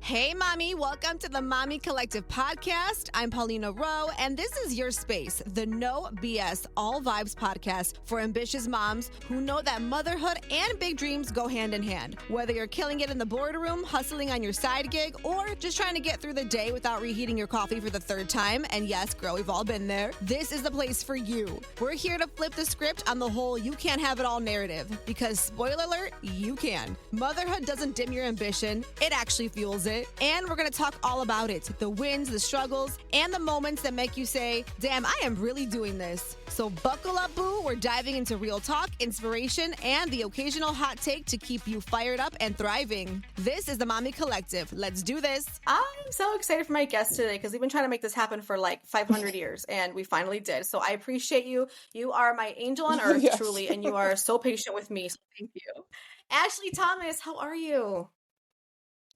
Hey, Mommy, welcome to the Mami Collective podcast. I'm Paulina Rowe, and this is your space, the No BS All Vibes podcast for ambitious moms who know that motherhood and big dreams go hand in hand. Whether you're killing it in the boardroom, hustling on your side gig, or just trying to get through the day without reheating your coffee for the third time, and yes, girl, we've all been there, this is the place for you. We're here to flip the script on the whole you can't have it all narrative, because spoiler alert, you can. Motherhood doesn't dim your ambition, it actually fuels it. And we're going to talk all about it, the wins, the struggles, and the moments that make you say, damn, I am really doing this. So buckle up, boo. We're diving into real talk, inspiration, and the occasional hot take to keep you fired up and thriving. This is the Mami Collective. Let's do this. I'm so excited for my guest today because we've been trying to make this happen for like 500 years, and we finally did. So I appreciate you. You are my angel on earth, yes. Truly, and you are so patient with me. So thank you. Ashley Thomas, how are you?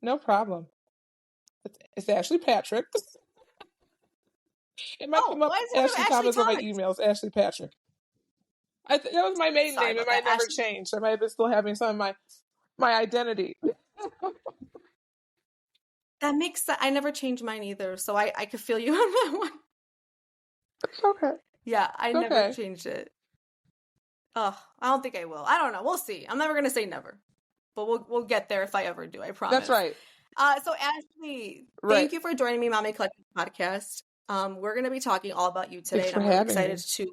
No problem. It's Ashley Patrick. It might come up Ashley Thomas on my emails. Ashley Patrick. That was my maiden name. It might never change. I might have been still having some of my identity. That makes sense. I never changed mine either, so I could feel you on that one. It's okay. Yeah, I never changed it. Oh, I don't think I will. I don't know. We'll see. I'm never gonna say never, but we'll get there if I ever do. I promise. That's right. So Ashley, thank you for joining me, Mami Collective podcast. We're going to be talking all about you today. Thanks for and I'm having excited me.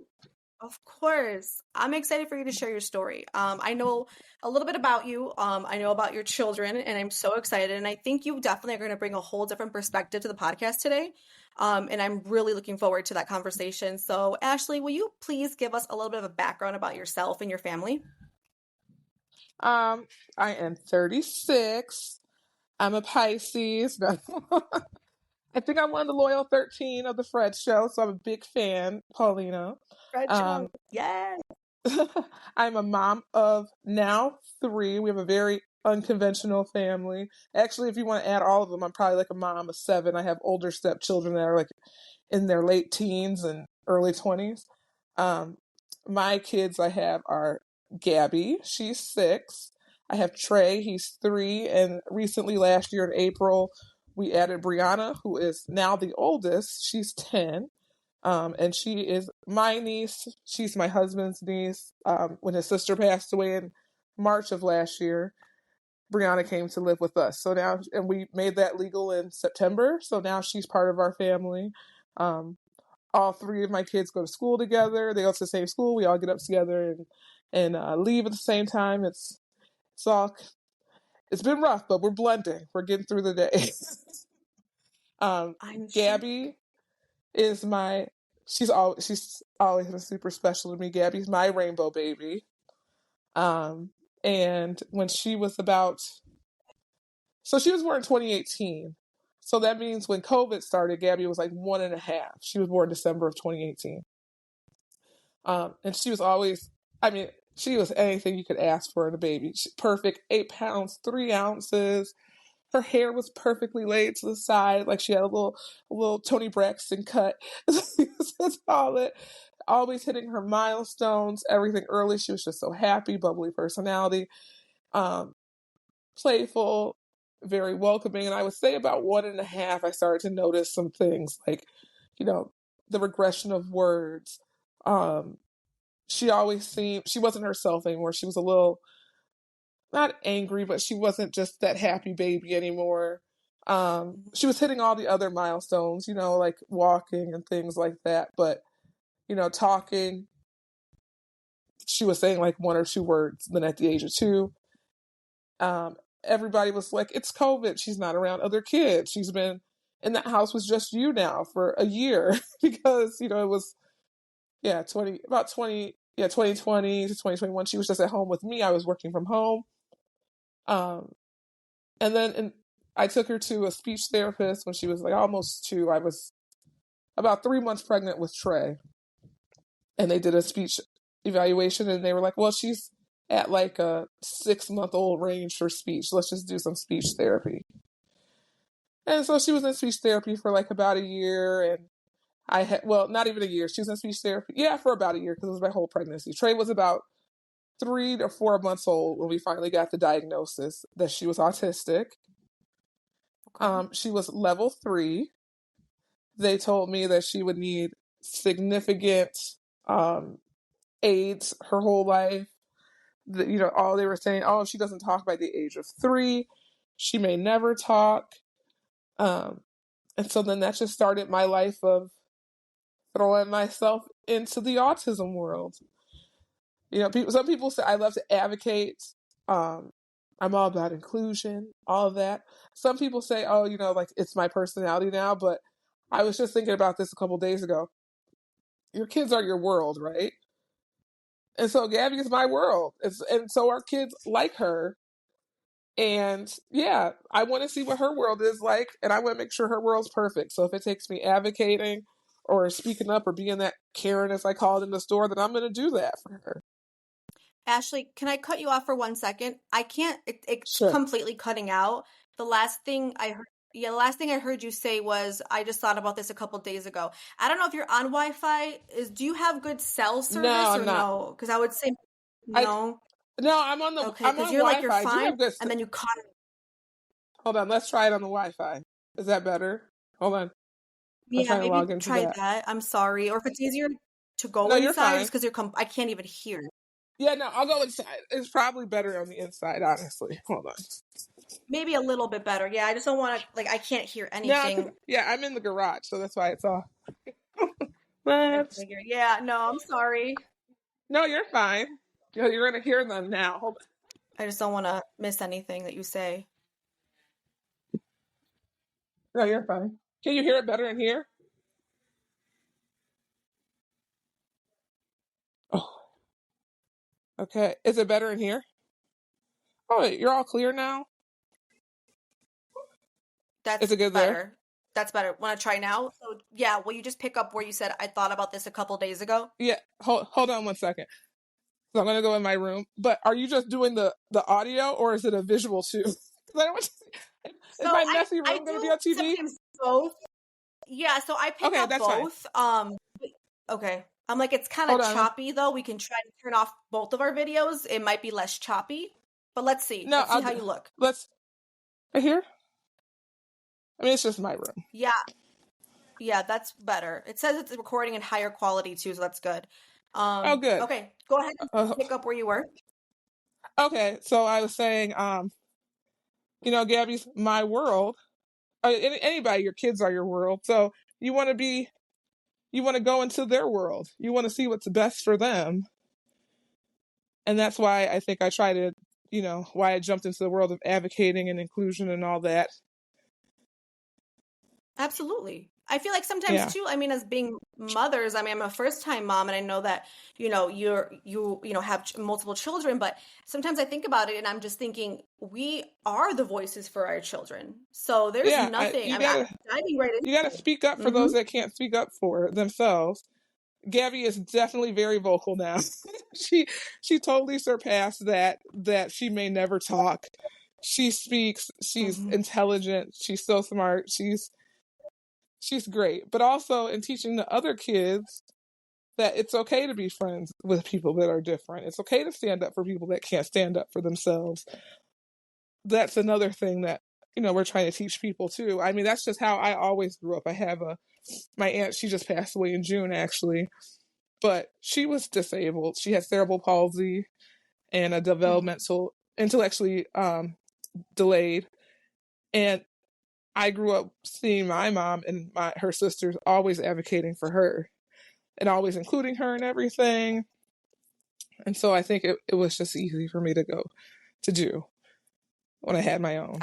Of course, I'm excited for you to share your story. I know a little bit about you. I know about your children, and I'm so excited. And I think you definitely are going to bring a whole different perspective to the podcast today. And I'm really looking forward to that conversation. So Ashley, will you please give us a little bit of a background about yourself and your family? I am 36. I'm a Pisces. No. I think I'm one of the loyal 13 of the Fred Show, so I'm a big fan, Paulina. Fred Show, yes. I'm a mom of now 3. We have a very unconventional family. Actually, if you want to add all of them, I'm probably like a mom of 7. I have older stepchildren that are like in their late teens and early 20s. My kids I have are Gabby, she's 6. I have Trey, he's 3, and recently last year in April, we added Brianna, who is now the oldest. She's 10, and she is my niece. She's my husband's niece. When his sister passed away in March of last year, Brianna came to live with us. So now, and we made that legal in September, so now she's part of our family. All 3 of my kids go to school together. They go to the same school. We all get up together and leave at the same time. It's been rough, but we're blending. We're getting through the day. Gabby is she's always been super special to me. Gabby's my rainbow baby. And when she was she was born in 2018. So that means when COVID started, Gabby was like 1.5. She was born December of 2018. And she was always, she was anything you could ask for in a baby. Perfect, 8 pounds, 3 ounces. Her hair was perfectly laid to the side, like she had a little Toni Braxton cut. That's all it. Always hitting her milestones, everything early. She was just so happy, bubbly personality, playful, very welcoming. And I would say about 1.5, I started to notice some things like, the regression of words. She wasn't herself anymore. She was a little, not angry, but she wasn't just that happy baby anymore. She was hitting all the other milestones, like walking and things like that. But, talking, she was saying like 1 or 2 words. Then at the age of 2, everybody was like, it's COVID. She's not around other kids. She's been in that house with just you now for a year because, it was, 2020 to 2021, she was just at home with me. I was working from home. And then I took her to a speech therapist when she was like almost 2. I was about 3 months pregnant with Trey. And they did a speech evaluation and they were like, well, she's at like a 6-month-old range for speech. Let's just do some speech therapy. And so she was in speech therapy for like about a year, and not even a year. She was in speech therapy, for about a year because it was my whole pregnancy. Trey was about 3 to 4 months old when we finally got the diagnosis that she was autistic. She was level 3. They told me that she would need significant aids her whole life. All they were saying, oh, if she doesn't talk by the age of 3, she may never talk. And so then that just started my life of throwing myself into the autism world. Some people say I love to advocate. I'm all about inclusion, all of that. Some people say, oh, like it's my personality now, but I was just thinking about this a couple days ago. Your kids are your world, right? And so Gabby is my world. And so our kids like her. And yeah, I want to see what her world is like, and I want to make sure her world's perfect. So if it takes me advocating or speaking up or being that Karen, as I call it in the store, then I'm going to do that for her. Ashley, can I cut you off for 1 second? I can't. It's Sure. completely cutting out. The last thing I heard. Yeah, the last thing I heard you say was, I just thought about this a couple days ago. I don't know if you're on Wi-Fi. Do you have good cell service No, or I'm not. no? Because I would say I no. no, I'm on Okay, I'm because on you're like, you're Wi-Fi. Do you fine, have good? and then you cut. Hold on, let's try it on the Wi-Fi. Is that better? Hold on, I'm Yeah, trying to maybe log into try that. that. I'm sorry. Or if it's easier to go No, you're inside, fine. just because I can't even hear. Yeah, no, I'll go inside. It's probably better on the inside, honestly. Hold on. Maybe a little bit better. Yeah, I just don't want to, I can't hear No, anything. yeah, I'm in the garage, so that's why it's off. I Let's. figure. Yeah, no, I'm sorry. No, you're fine. You're gonna hear them now. Hold on. I just don't want to miss anything that you say. No, you're fine. Can you hear it better in here? Oh, okay. Is it better in here? Oh, wait, you're all clear now? Is That's it good there? better. That's better. Want to try now? So, yeah, will you just pick up where you said, I thought about this a couple days ago? Yeah. Hold on 1 second. So I'm gonna go in my room. But are you just doing the audio, or is it a visual too? 'Cause I don't want to, is So my I messy I room gonna be do on TV? sometimes both. Yeah, so I pick Okay, up that's fine. both. Okay. I'm like, it's kind of Hold on. choppy though. We can try to turn off both of our videos. It might be less choppy, but let's see. No, Let's see how you look. let's. Right here. I mean, it's just my room. Yeah. Yeah, that's better. It says it's recording in higher quality too, so that's good. Oh, good. Okay, go ahead and pick up where you were. Okay, so I was saying, Gabby's my world. Anybody, your kids are your world. So you want to go into their world. You want to see what's best for them. And that's why I think I try to, why I jumped into the world of advocating and inclusion and all that. Absolutely. I feel like sometimes Yeah. too, I mean, as being mothers, I mean, I'm a first-time mom and I know that, you have multiple children, but sometimes I think about it and I'm just thinking we are the voices for our children. So there's Yeah, nothing. you I mean, I'm gotta diving right you gotta into it. speak up for hmm those that can't speak up for themselves. Gabby is definitely very vocal now. she totally surpassed that she may never talk. She speaks, she's hmm intelligent, she's so smart, she's great. But also in teaching the other kids that it's okay to be friends with people that are different. It's okay to stand up for people that can't stand up for themselves. That's another thing that we're trying to teach people too. I mean, that's just how I always grew up. I have my aunt, she just passed away in June actually, but she was disabled. She had cerebral palsy and a hmm intellectually delayed. And I grew up seeing my mom and her sisters always advocating for her and always including her in everything. And so I think it was just easy for me to do when I had my own.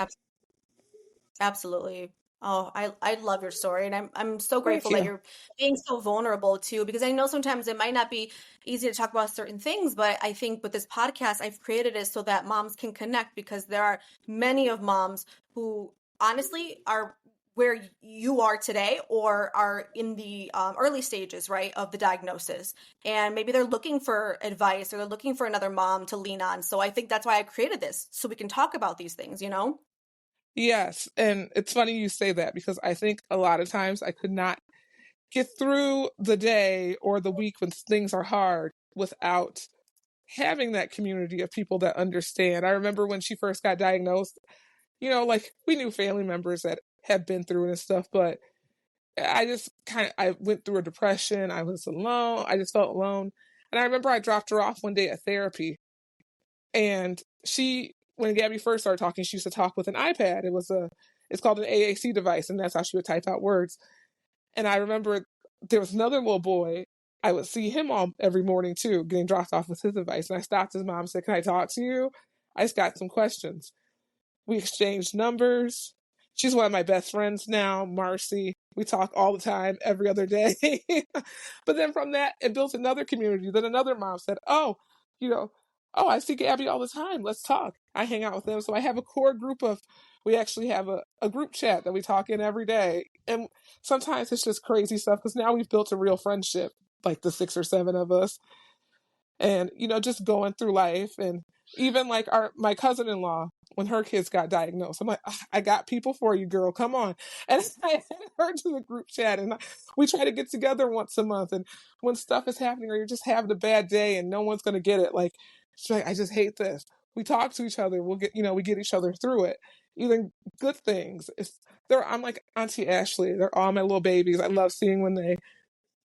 Absolutely. Oh, I love your story, and I'm so Thank grateful that you. you're being so vulnerable too, because I know sometimes it might not be easy to talk about certain things, but I think with this podcast, I've created it so that moms can connect because there are many of moms who honestly are where you are today or are in the early stages, right, of the diagnosis. And maybe they're looking for advice or they're looking for another mom to lean on. So I think that's why I created this, so we can talk about these things, you know? Yes. And it's funny you say that because I think a lot of times I could not get through the day or the week when things are hard without having that community of people that understand. I remember when she first got diagnosed, like we knew family members that had been through it and stuff, but I went through a depression. I was alone. I just felt alone. And I remember I dropped her off one day at therapy, and when Gabby first started talking, she used to talk with an iPad. It's called an AAC device, and that's how she would type out words. And I remember there was another little boy. I would see him every morning too, getting dropped off with his device. And I stopped his mom and said, "Can I talk to you? I just got some questions." We exchanged numbers. She's one of my best friends now, Marcy. We talk all the time, every other day. But then from that, it built another community. Then another mom said, "Oh, I see Gabby all the time. Let's talk." I hang out with them. So I have a core group we actually have a group chat that we talk in every day. And sometimes it's just crazy stuff because now we've built a real friendship, like the 6 or 7 of us. And, just going through life. And even like my cousin-in-law, when her kids got diagnosed, I'm like, "I got people for you, girl. Come on." And I added her to the group chat, and we try to get together once a month. And when stuff is happening or you're just having a bad day and no one's going to get it, like, she's like, "I just hate this." We talk to each other. We get each other through it. Even good things. I'm like Auntie Ashley. They're all my little babies. I love seeing when they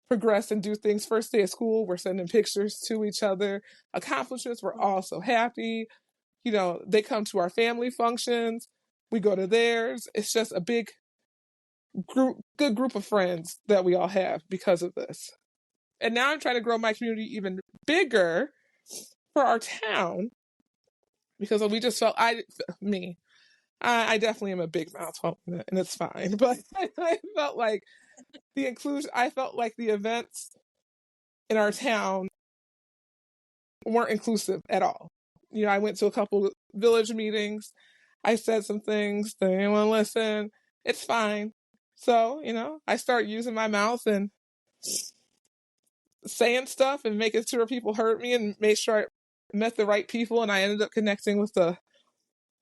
progress and do things. First day of school, we're sending pictures to each other. Accomplishments, we're all so happy. They come to our family functions. We go to theirs. It's just a big good group of friends that we all have because of this. And now I'm trying to grow my community even bigger for our town because we just felt I definitely am a big mouth, and it's fine. But I felt like the inclusion. I felt like the events in our town weren't inclusive at all. I went to a couple village meetings. I said some things. They didn't want to listen. It's fine. So, I start using my mouth and saying stuff and making sure people heard me and made sure I met the right people. And I ended up connecting with a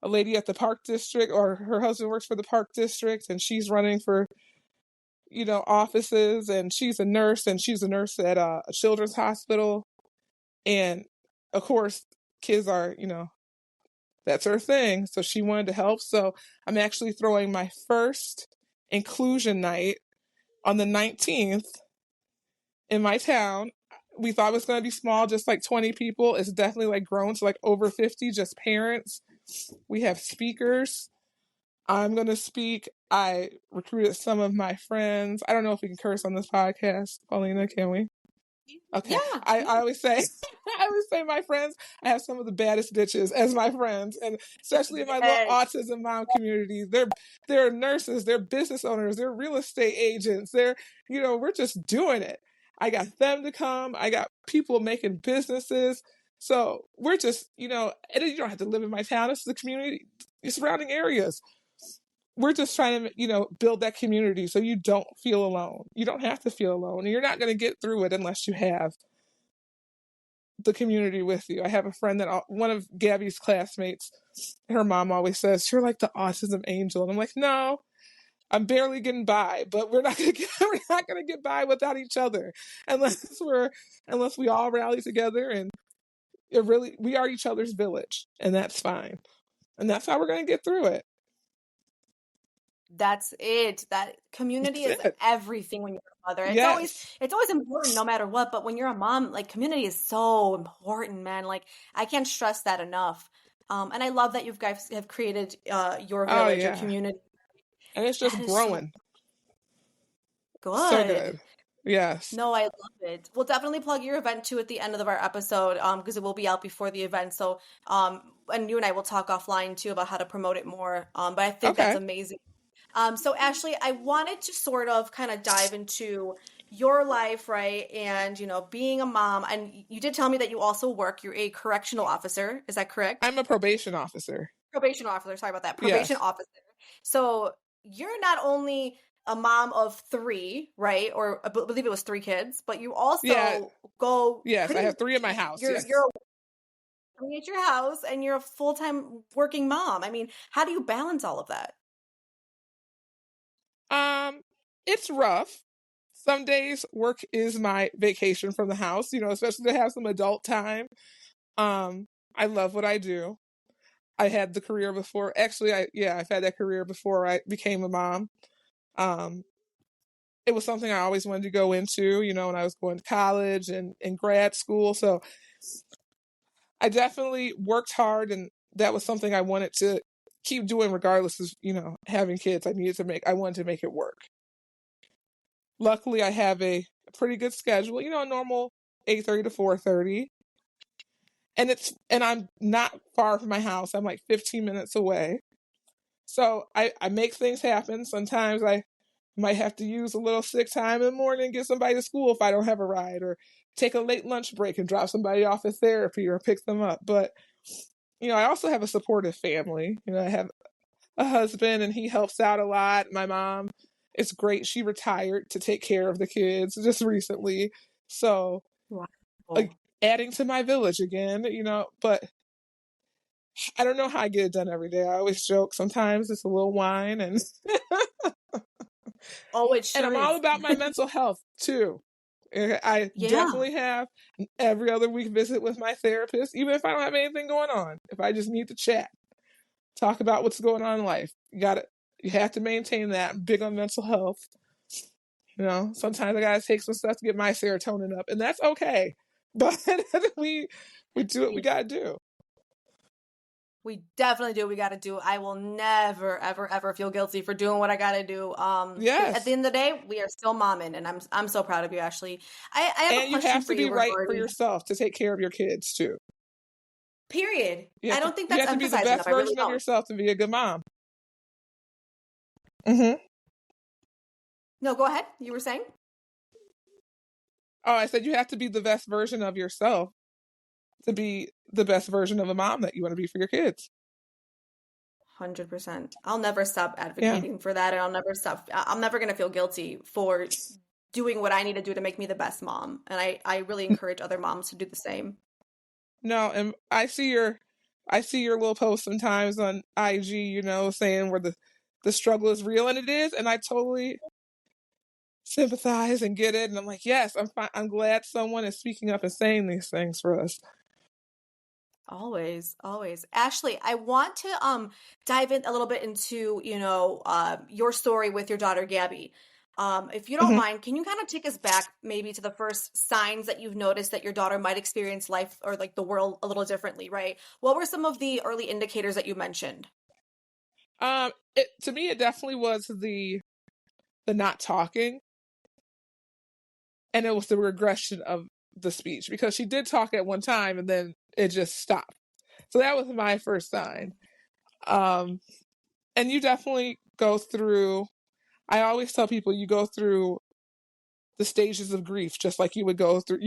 lady at the park district, or her husband works for the park district, and she's running for, offices, and she's a nurse at a children's hospital. And of course, kids are, that's her thing. So she wanted to help. So I'm actually throwing my first inclusion night on the 19th in my town. We thought it was going to be small, just like 20 people. It's definitely like grown to like over 50, just parents. We have speakers. I'm going to speak. I recruited some of my friends. I don't know if we can curse on this podcast. Paulina, can we? Okay. Yeah. I always say, my friends, I have some of the baddest bitches as my friends, and especially in my little autism mom community. They're nurses, they're business owners, they're real estate agents. We're just doing it. I got them to come. I got people making businesses. So we're just, and you don't have to live in my town. This is the community, the surrounding areas. We're just trying to, build that community so you don't feel alone. You don't have to feel alone. And you're not going to get through it unless you have the community with you. I have a friend that one of Gabby's classmates, her mom always says, "You're like the autism angel." And I'm like, "No, I'm barely getting by, but we're not going to get by without each other unless we all rally together, and we are each other's village, and that's fine. And that's how we're going to get through it." That's it. That community is everything when you're a mother. It's always important no matter what, but when you're a mom, like, community is so important, man. Like, I can't stress that enough. And I love that you guys have created your village, your community. And it's just growing. Good. So good. Yes. No, I love it. We'll definitely plug your event too at the end of our episode, because it will be out before the event. So, and you and I will talk offline too about how to promote it more. But I think that's amazing. So Ashley, I wanted to sort of kind of dive into your life, right? And, being a mom. And you did tell me that you also you're a correctional officer. Is that correct? I'm a probation officer. Probation officer. Sorry about that. Probation officer. So you're not only a mom of 3, right? Or I believe it was 3 kids, but you also go. Yes, I have 3 in my house. You're 3 at your house, and you're a full-time working mom. I mean, how do you balance all of that? It's rough. Some days work is my vacation from the house, especially to have some adult time. I love what I do. I had the career before. Actually, I've had that career before I became a mom. Um, it was something I always wanted to go into, when I was going to college and grad school. So I definitely worked hard, and that was something I wanted to keep doing regardless of, having kids. I wanted to make it work. Luckily, I have a pretty good schedule, a normal 8:30 to 4:30. And I'm not far from my house. I'm like 15 minutes away. So I make things happen. Sometimes I might have to use a little sick time in the morning and get somebody to school if I don't have a ride, or take a late lunch break and drop somebody off at therapy or pick them up. But, I also have a supportive family. I have a husband and he helps out a lot. My mom is great. She retired to take care of the kids just recently. So Wow. adding to my village again, but I don't know how I get it done every day. I always joke sometimes it's a little wine and Oh, it sure and I'm is. all about my mental health too. I Yeah. definitely have every other week visit with my therapist, even if I don't have anything going on. If I just need to chat, talk about what's going on in life. You have to maintain that. I'm big on mental health. Sometimes I gotta take some stuff to get my serotonin up, and that's okay. But we do what we gotta do. We definitely do what we got to do. I will never, ever, ever feel guilty for doing what I got to do. 'Cause at the Yes. end of the day, we are still momming, and I'm so proud of you, Ashley. I have a And you question have for to be you right for regarding yourself to take care of your kids too. period. I don't think You that's have to be the emphasized enough. best I really version of don't. yourself to be a good mom. Mm-hmm. No, go ahead. You were saying? Oh, I said you have to be the best version of yourself to be the best version of a mom that you want to be for your kids. 100%. I'll never stop Yeah. advocating for that, and I'm never going to feel guilty for doing what I need to do to make me the best mom. And I really encourage other moms to do the same. No, and I see your little posts sometimes on IG, saying where the struggle is real, and it is, and I totally sympathize and get it, and I'm like, yes, I'm fine. I'm glad someone is speaking up and saying these things for us. Always, always. Ashley, I want to dive in a little bit into, your story with your daughter Gabby. If you don't Mm-hmm. mind, can you kind of take us back maybe to the first signs that you've noticed that your daughter might experience life or like the world a little differently, right? What were some of the early indicators that you mentioned? To me, it definitely was the not talking, and it was the regression of the speech, because she did talk at one time and then it just stopped. So that was my first sign. And you definitely go through, I always tell people, you go through the stages of grief, just like you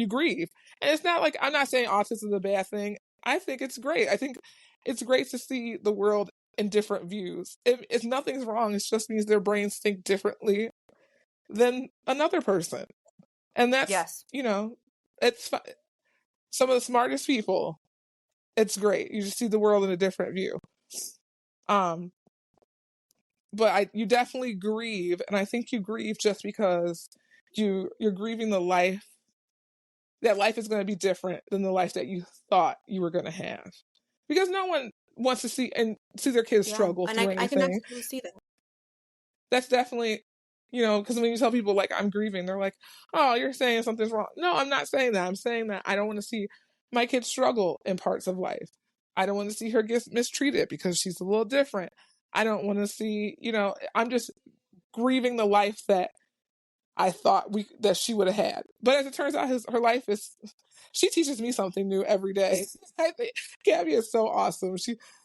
grieve. And it's not like, I'm not saying autism is a bad thing. I think it's great. I think it's great to see the world in different views. If nothing's wrong, it just means their brains think differently than another person. And that's, Yes. it's some of the smartest people. It's great. You just see the world in a different view. But you definitely grieve, and I think you grieve just because you're grieving that life is going to be different than the life that you thought you were going to have, because no one wants to see their kids struggle And through I can anything. absolutely see that. That's definitely, because when you tell people like I'm grieving, they're like, oh, you're saying something's wrong. No, I'm not saying that. I'm saying that I don't want to see my kids struggle in parts of life. I don't want to see her get mistreated because she's a little different. I don't want to see, I'm just grieving the life that I thought that she would have had. But as it turns out, her life she teaches me something new every day. I think Gabby is so awesome.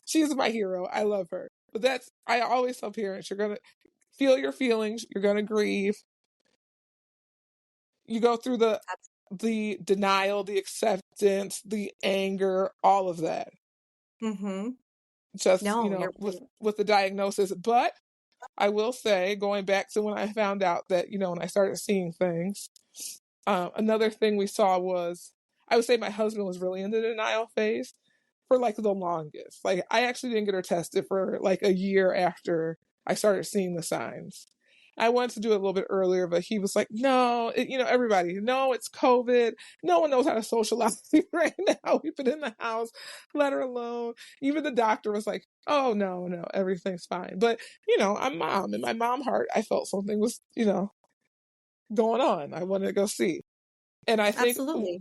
She's my hero. I love her. But I always tell parents, you're going to feel your feelings. You're going to grieve. You go through the denial, the acceptance, the anger, all of that. Mm-hmm. Just, No, you're with the diagnosis. But I will say, going back to when I found out that, when I started seeing things, another thing we saw was, I would say my husband was really in the denial phase for like the longest. Like, I actually didn't get her tested for like a year after I started seeing the signs. I wanted to do it a little bit earlier, but he was like, no, everybody, no, it's COVID. No one knows how to socialize right now. We've been in the house, let her alone. Even the doctor was like, oh, no, everything's fine. But, I'm mom. In my mom heart, I felt something was, going on. I wanted to go see. And I think, Absolutely.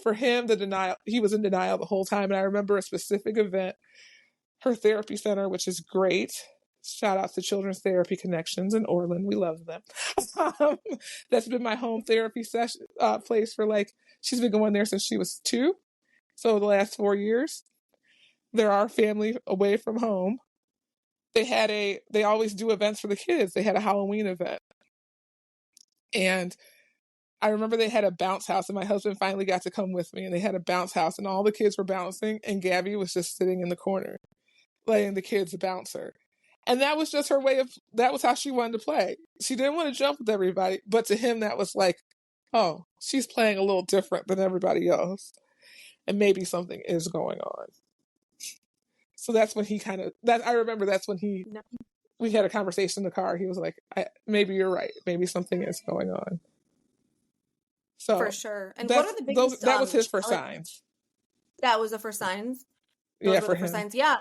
For him, he was in denial the whole time. And I remember a specific event, her therapy center, which is great. Shout out to Children's Therapy Connections in Orland. We love them. That's been my home therapy session place for she's been going there since she was 2. So the last 4 years. They're our family away from home. They always do events for the kids. They had a Halloween event. And I remember they had a bounce house, and my husband finally got to come with me, and they had a bounce house, and all the kids were bouncing, and Gabby was just sitting in the corner, letting the kids bounce her. And that was just that was how she wanted to play. She didn't want to jump with everybody, but to him, that was like, oh, she's playing a little different than everybody else. And maybe something is going on. So that's when I remember that's when we had a conversation in the car. He was like, maybe you're right. Maybe something is going on. So for sure. And what are the biggest that was his first signs. That was the first signs? Yeah, for him. Signs. Yeah.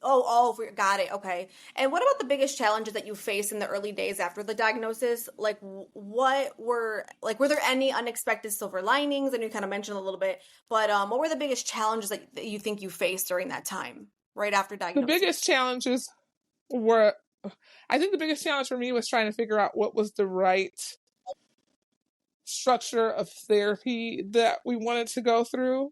Got it. Okay. And what about the biggest challenges that you faced in the early days after the diagnosis? Like, were there any unexpected silver linings? And you kind of mentioned a little bit, but what were the biggest challenges that you think you faced during that time, right after diagnosis? The biggest challenges I think the biggest challenge for me was trying to figure out what was the right structure of therapy that we wanted to go through,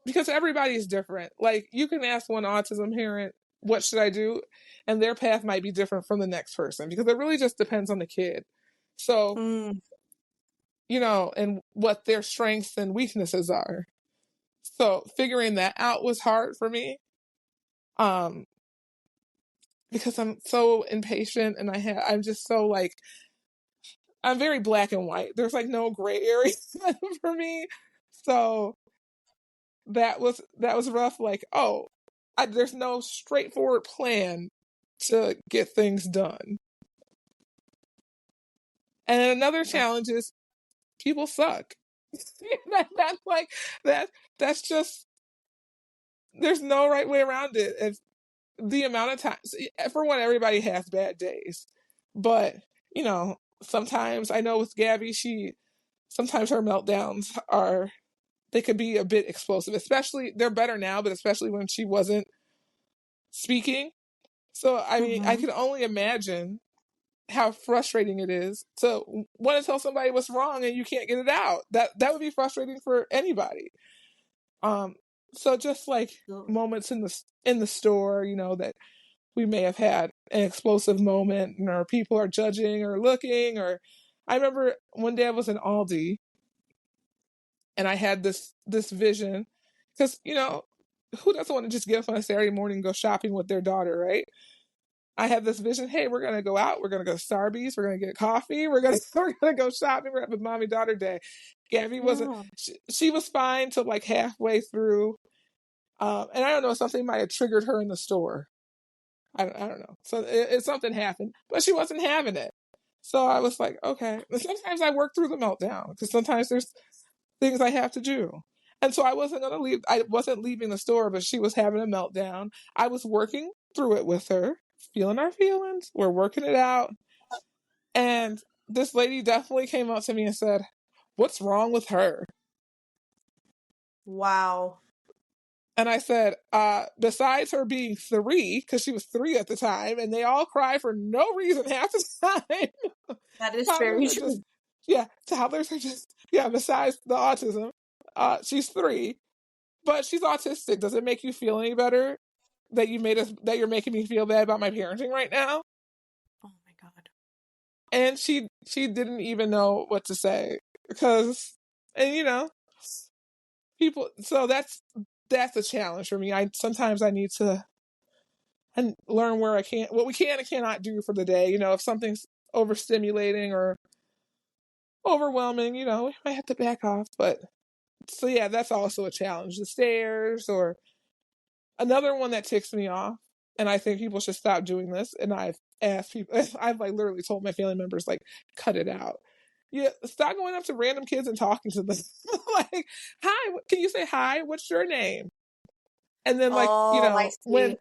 because everybody's different. Like, you can ask one autism parent, what should I do? And their path might be different from the next person, because it really just depends on the kid. So, and what their strengths and weaknesses are. So figuring that out was hard for me. Because I'm so impatient, and I'm just so I'm very black and white. There's no gray area for me. So that was rough. There's no straightforward plan to get things done. And another challenge is people suck. That's just, there's no right way around it. If the amount of times, for one, everybody has bad days, but sometimes, I know with Gabby, sometimes her meltdowns they could be a bit explosive, especially, they're better now, but especially when she wasn't speaking. So, I mean, I can only imagine how frustrating it is to want to tell somebody what's wrong and you can't get it out. That would be frustrating for anybody. So just moments in the store, that we may have had an explosive moment, or people are judging or looking, or I remember one day I was in Aldi and I had this vision, because, who doesn't want to just get up on a Saturday morning and go shopping with their daughter, right? I had this vision. Hey, we're going to go out. We're going to go to Starbucks. We're going to get coffee. We're going to go shopping. We're having a mommy daughter day. Gabby wasn't, she was fine till halfway through. And I don't know, something might have triggered her in the store. I don't know. So something happened, but she wasn't having it. So I was like, okay. And sometimes I work through the meltdown, because sometimes there's things I have to do. And so I wasn't going to leave. I wasn't leaving the store, but she was having a meltdown. I was working through it with her, feeling our feelings. We're working it out. And this lady definitely came up to me and said, what's wrong with her? Wow. And I said, besides her being 3, because she was 3 at the time, and they all cry for no reason half the time. That is very true. Toddlers are just, besides the autism, she's 3, but she's autistic. Does it make you feel any better that you're making me feel bad about my parenting right now? Oh my God. And she didn't even know what to say, because, and people, so that's a challenge for me. Sometimes I need to learn what we can and cannot do for the day. If something's overstimulating or overwhelming, we might have to back off. But so that's also a challenge. The stairs, or another one that ticks me off, And I think people should stop doing this. And I've asked people, I've like literally told my family members, like, cut it out. Yeah, stop going up to random kids and talking to them. Like, hi, can you say hi? What's your name? And then, like, Oh, I see.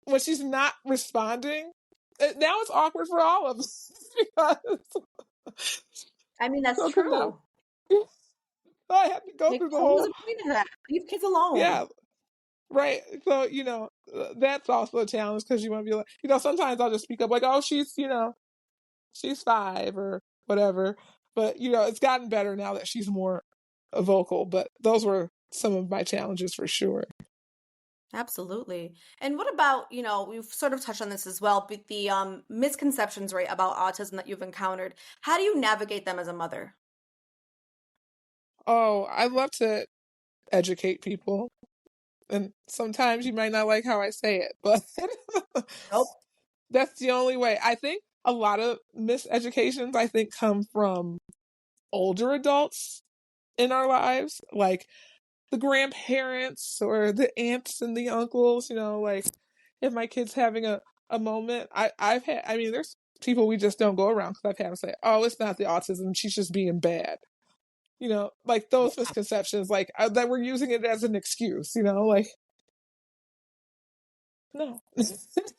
when she's not responding, now it's awkward for all of us. I mean, that's So come on. true. I had to go Like, through the what was whole, the point of that? Leave kids alone. yeah, right. So, that's also a challenge because you want to be like, sometimes I'll just speak up like, oh, she's 5 or whatever. But, it's gotten better now that she's more vocal. But those were some of my challenges for sure. Absolutely. And what about, we've sort of touched on this as well, but the misconceptions, right, about autism that you've encountered. How do you navigate them as a mother? Oh, I love to educate people. And sometimes you might not like how I say it, but Nope. that's the only way. I think a lot of miseducations, come from older adults in our lives, like the grandparents or the aunts and the uncles, like if my kid's having a moment, there's people we just don't go around because I've had them say, oh, it's not the autism, she's just being bad. Like those misconceptions, like that we're using it as an excuse, like, no,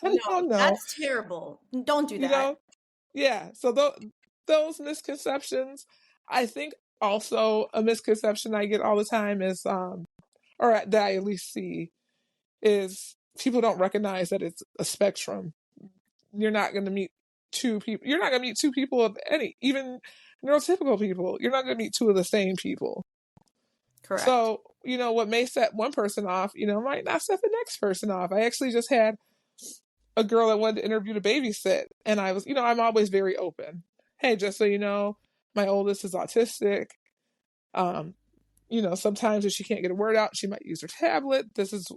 No, no, that's terrible. Don't do you that. know, yeah. So those misconceptions, I think also a misconception I get all the time is, or that I at least see, is people don't recognize that it's a spectrum. You're not going to meet two people. You're not going to meet two people of even neurotypical people. You're not going to meet two of the same people. Correct. So, what may set one person off, might not set the next person off. I actually just had a girl that wanted to interview to babysit. And I was, I'm always very open. Hey, just so you know, my oldest is autistic. Sometimes if she can't get a word out, she might use her tablet. This is,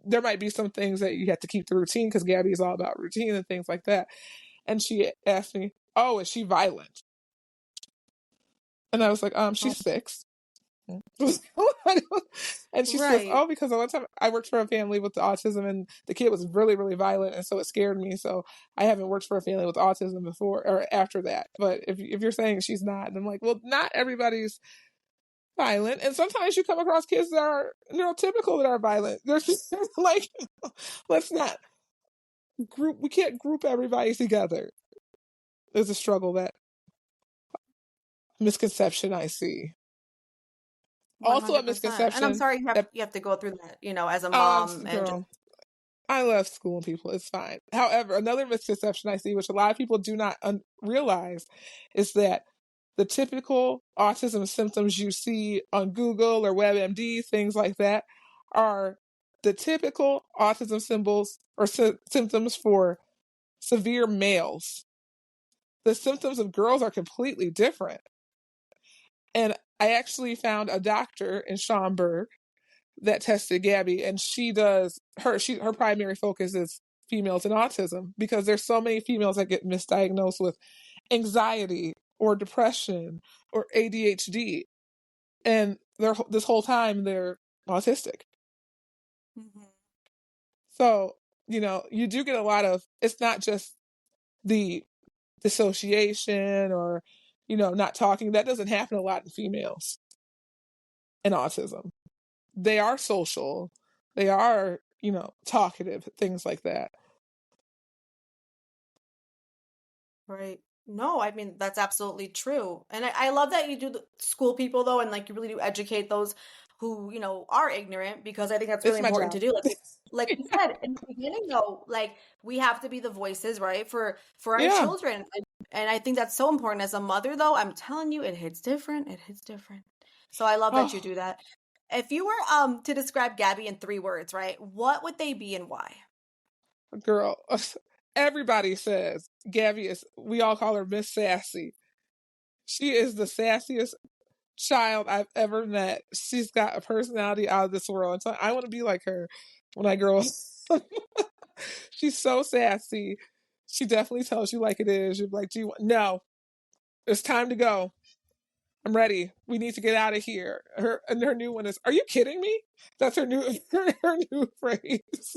there might be some things that you have to keep the routine because Gabby is all about routine and things like that. And she asked me, oh, is she violent? And I was like, she's 6. And she says, Right. oh, because one time I worked for a family with autism and the kid was really, really violent. And so it scared me. So I haven't worked for a family with autism before or after that. But if you're saying she's not, and I'm like, well, not everybody's violent. And sometimes you come across kids that are neurotypical that are violent. There's just like, let's not we can't group everybody together. There's a struggle, that misconception I see. Also a 100%. And I'm misconception sorry that, you have to go through that, as a oh, mom and just girl, I love schooling people. It's fine. However, another misconception I see, which a lot of people do not realize, is that the typical autism symptoms you see on Google or WebMD, things like that, are the typical autism symbols or symptoms for severe males. The symptoms of girls are completely different. And I actually found a doctor in Schaumburg that tested Gabby, and her primary focus is females and autism because there's so many females that get misdiagnosed with anxiety or depression or ADHD, and this whole time they're autistic. Mhm. So you do get a lot of. It's not just the dissociation or not talking. That doesn't happen a lot in females in autism. They are social. They are, talkative, things like that. Right. No, I mean, that's absolutely true. And I love that you do the school people though, and like you really do educate those who, are ignorant because I think that's It's really my important job. to do. Like you said in the beginning though, like we have to be the voices, right, for our Yeah. children. And I think that's so important as a mother though. I'm telling you, it hits different. It hits different. So I love that you Oh, do that. If you were to describe Gabby in 3 words, right, what would they be and why? girl. Everybody says Gabby we all call her Miss Sassy. She is the sassiest child I've ever met. She's got a personality out of this world. And so I want to be like her when I grow up. She's so sassy. She definitely tells you like it is. You're like, no, it's time to go. I'm ready. We need to get out of here. Her new one is, are you kidding me? That's her new her new phrase.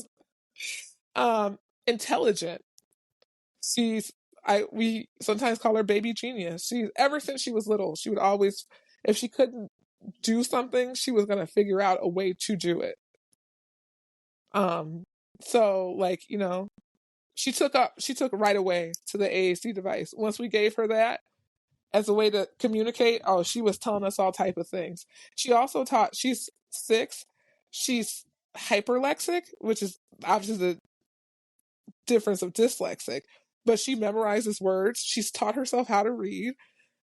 Intelligent. We sometimes call her baby genius. Ever since she was little, she would always, if she couldn't do something, she was going to figure out a way to do it. So like, she took right away to the AAC device. Once we gave her that as a way to communicate, she was telling us all type of things. She also she's 6, she's hyperlexic, which is obviously the difference of dyslexic, but she memorizes words. She's taught herself how to read.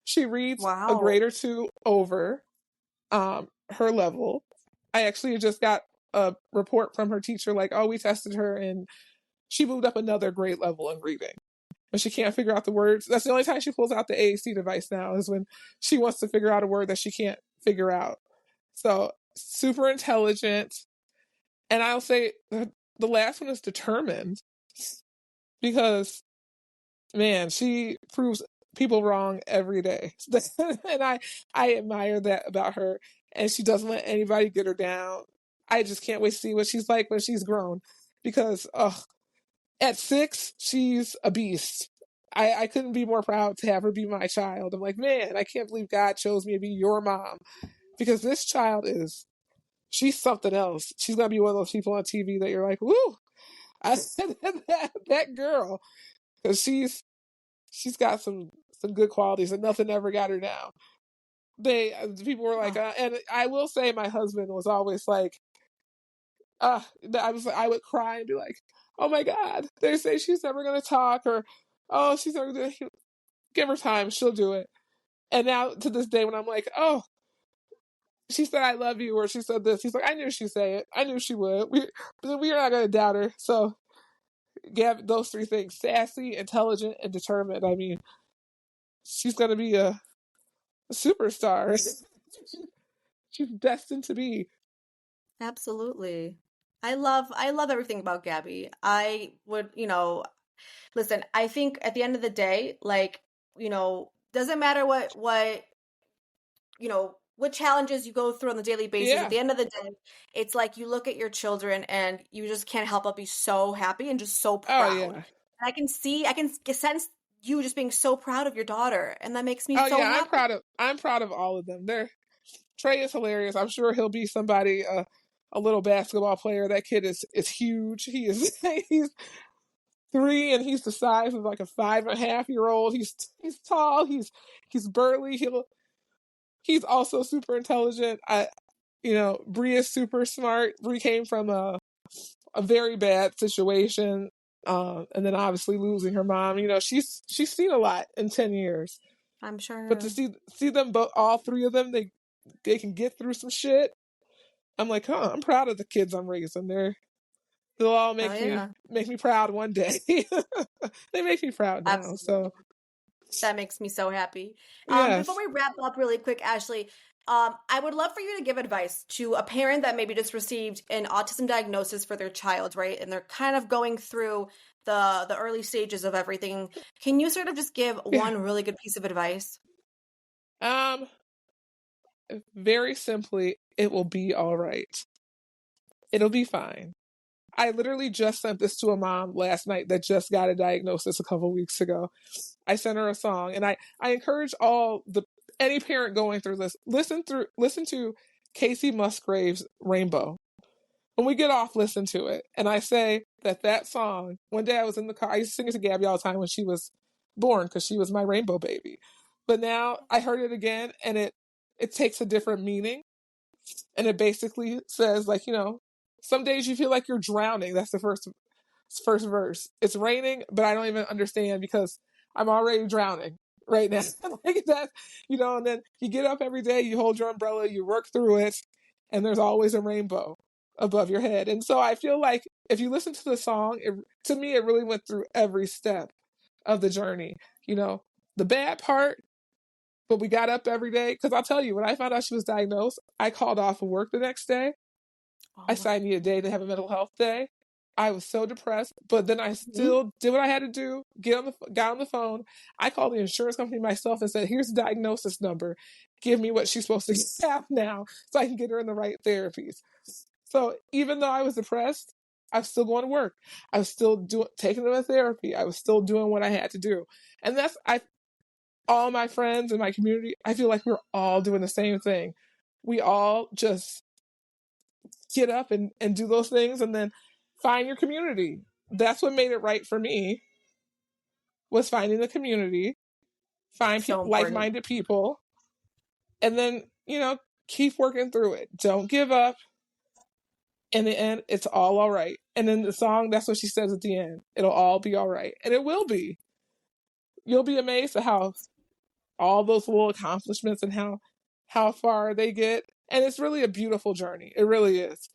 She reads a Wow. grade or 2 over her level. I actually just got a report from her teacher like, we tested her and she moved up another grade level in reading. But she can't figure out the words. That's the only time she pulls out the AAC device now, is when she wants to figure out a word that she can't figure out. So super intelligent. And I'll say the last one is determined, because man, she proves people wrong every day. And I admire that about her. And she doesn't let anybody get her down. I just can't wait to see what she's like when she's grown, because at 6, she's a beast. I couldn't be more proud to have her be my child. I'm like, man, I can't believe God chose me to be your mom, because this child she's something else. She's going to be one of those people on TV that you're like, woo, I said that girl, because she's got some good qualities and nothing ever got her down. People were like, and I will say my husband was always like, I would cry and be like, oh my God, they say she's never going to talk, or, she's never going to, give her time, she'll do it. And now to this day when I'm like, she said, I love you, or she said this, he's like, I knew she'd say it. I knew she would. We are not going to doubt her. So those 3 things: sassy, intelligent, and determined. I mean, she's going to be a superstar. She's destined to be. Absolutely. I love everything about Gabby. I would, listen, I think at the end of the day, like, doesn't matter what challenges you go through on the daily basis. Yeah. At the end of the day, it's like you look at your children and you just can't help but be so happy and just so proud. Oh, yeah. And I can sense you just being so proud of your daughter, and that makes me so yeah, happy. I'm proud of all of them. Trey is hilarious. I'm sure he'll be somebody, a little basketball player. That kid is huge. He is he's 3 and he's the size of like a 5.5-year-old. He's tall. He's burly. He's also super intelligent. Bree is super smart. Bree came from a very bad situation, and then obviously losing her mom. She's seen a lot in 10 years. I'm sure. But to see them both, all 3 of them, they can get through some shit. I'm like, I'm proud of the kids I'm raising. They'll all make me proud one day. They make me proud now. Absolutely. So that makes me so happy. Yes. Before we wrap up really quick, Ashley, I would love for you to give advice to a parent that maybe just received an autism diagnosis for their child, right? And they're kind of going through the early stages of everything. Can you sort of just give one really good piece of advice? Very simply, it will be all right. It'll be fine. I literally just sent this to a mom last night that just got a diagnosis a couple weeks ago. I sent her a song, and I encourage any parent going through this, listen to Casey Musgrave's Rainbow. When we get off, listen to it. And I say that song, one day I was in the car, I used to sing it to Gabby all the time when she was born, because she was my rainbow baby. But now I heard it again, and it takes a different meaning. And it basically says, like, some days you feel like you're drowning. That's the first verse. It's raining, but I don't even understand because I'm already drowning right now. Like that, and then you get up every day, you hold your umbrella, you work through it, and there's always a rainbow above your head. And so I feel like if you listen to the song, to me, it really went through every step of the journey. The bad part, but we got up every day. Because I'll tell you, when I found out she was diagnosed, I called off of work the next day. I said I need a day to have a mental health day. I was so depressed, but then I still did what I had to do, got on the phone. I called the insurance company myself and said, here's the diagnosis number. Give me what she's supposed to have now so I can get her in the right therapies. So even though I was depressed, I was still going to work. I was still taking them to therapy. I was still doing what I had to do. And all my friends in my community, I feel like we're all doing the same thing. We all just get up and do those things and then find your community. That's what made it right for me, was finding the community, find So important. like-minded people, and then, keep working through it. Don't give up. In the end, it's all right. And in the song, that's what she says at the end. It'll all be all right. And it will be. You'll be amazed at how all those little accomplishments and how far they get. And it's really a beautiful journey. It really is.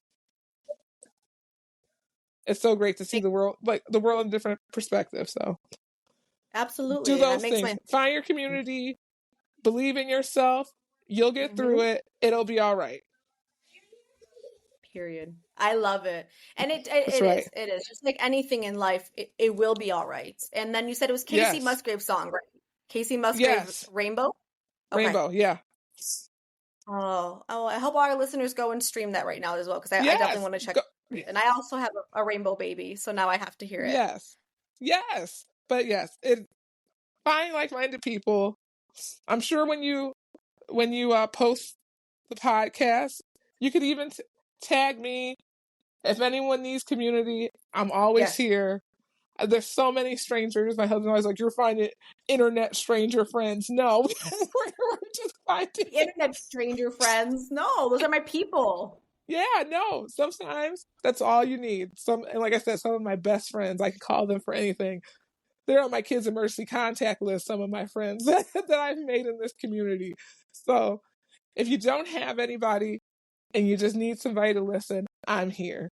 It's so great to see the world in different perspectives. So absolutely. do those things. Find your community, believe in yourself. You'll get through it. It'll be all right. Period. I love it. And it right. It is. Just like anything in life, it will be all right. And then you said it was Casey Musgrave's song, right? Casey Musgrave's Rainbow? Okay. Rainbow, yeah. Oh, I hope our listeners go and stream that right now as well, because I definitely want to check it. And I also have a rainbow baby, so now I have to hear it. Yes. But find like-minded people. I'm sure when you post the podcast, you could even tag me. If anyone needs community, I'm always here. There's so many strangers. My husband always like, you're finding internet stranger friends. No, we're just finding internet stranger friends. No, those are my people. Yeah, no. Sometimes that's all you need. And like I said, some of my best friends, I can call them for anything. They're on my Kids of Mercy contact list, some of my friends that I've made in this community. So if you don't have anybody and you just need somebody to listen, I'm here.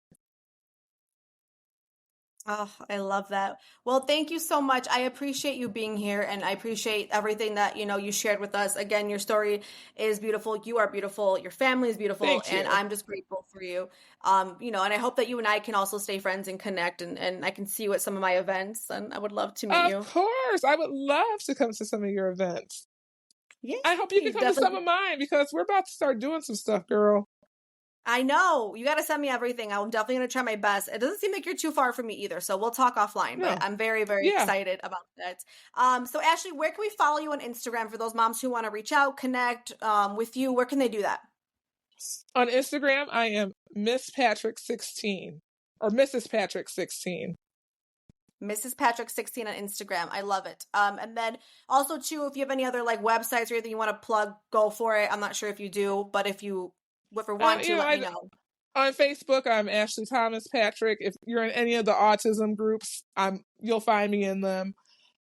Oh, I love that. Well, thank you so much. I appreciate you being here, and I appreciate everything that, you shared with us. Again, your story is beautiful. You are beautiful. Your family is beautiful. And I'm just grateful for you. And I hope that you and I can also stay friends and connect, and I can see you at some of my events, and I would love to meet you. Of course. I would love to come to some of your events. Yeah. I hope you can come to some of mine, because we're about to start doing some stuff, girl. I know. You got to send me everything. I'm definitely going to try my best. It doesn't seem like you're too far from me either, so we'll talk offline, but I'm very, very excited about that. So Ashley, where can we follow you on Instagram for those moms who want to reach out, connect with you? Where can they do that? On Instagram, I am Miss Patrick 16 or Mrs. Patrick 16. Mrs. Patrick 16 on Instagram. I love it. And then also too, if you have any other like websites or anything you want to plug, go for it. I'm not sure if you do, but if you let me know. On Facebook, I'm Ashley Thomas Patrick. If you're in any of the autism groups, you'll find me in them.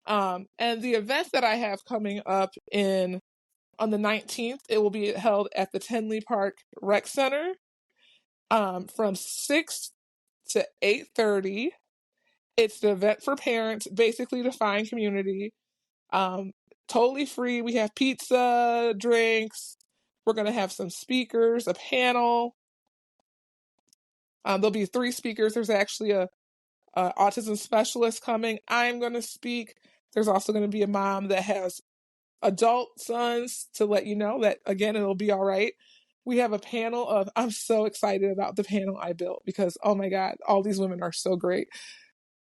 And the event that I have coming up on the 19th, it will be held at the Tenley Park Rec Center from 6 to 8:30. It's the event for parents, basically to find community. Totally free. We have pizza, drinks. We're going to have some speakers, a panel. There'll be 3 speakers. There's actually a autism specialist coming. I'm going to speak. There's also going to be a mom that has adult sons to let you know that, again, it'll be all right. We have a panel I'm so excited about the panel I built, because, oh my God, all these women are so great.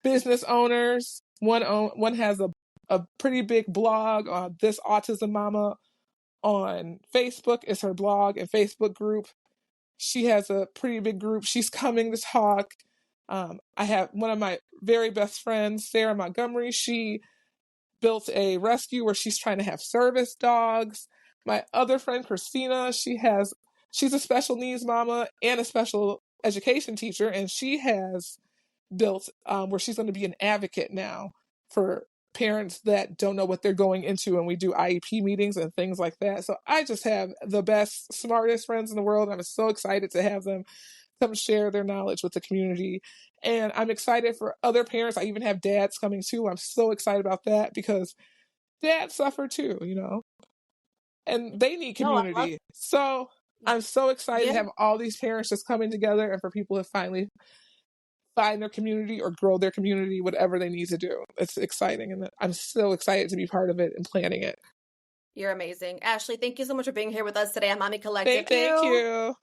Business owners. One has a pretty big blog on This Autism Mama on Facebook. Is her blog and Facebook group. She has a pretty big group. She's coming to talk. I have one of my very best friends, Sarah Montgomery. She built a rescue where she's trying to have service dogs. My other friend, Christina, she's a special needs mama and a special education teacher, and she has built where she's going to be an advocate now for parents that don't know what they're going into, and we do IEP meetings and things like that. So I just have the best, smartest friends in the world. I'm so excited to have them come share their knowledge with the community. And I'm excited for other parents. I even have dads coming too. I'm so excited about that, because dads suffer too, and they need community. So I'm so excited to have all these parents just coming together, and for people to finally find their community or grow their community, whatever they need to do. It's exciting, and I'm so excited to be part of it and planning it. You're amazing. Ashley, thank you so much for being here with us today on Mami Collective. Thank you.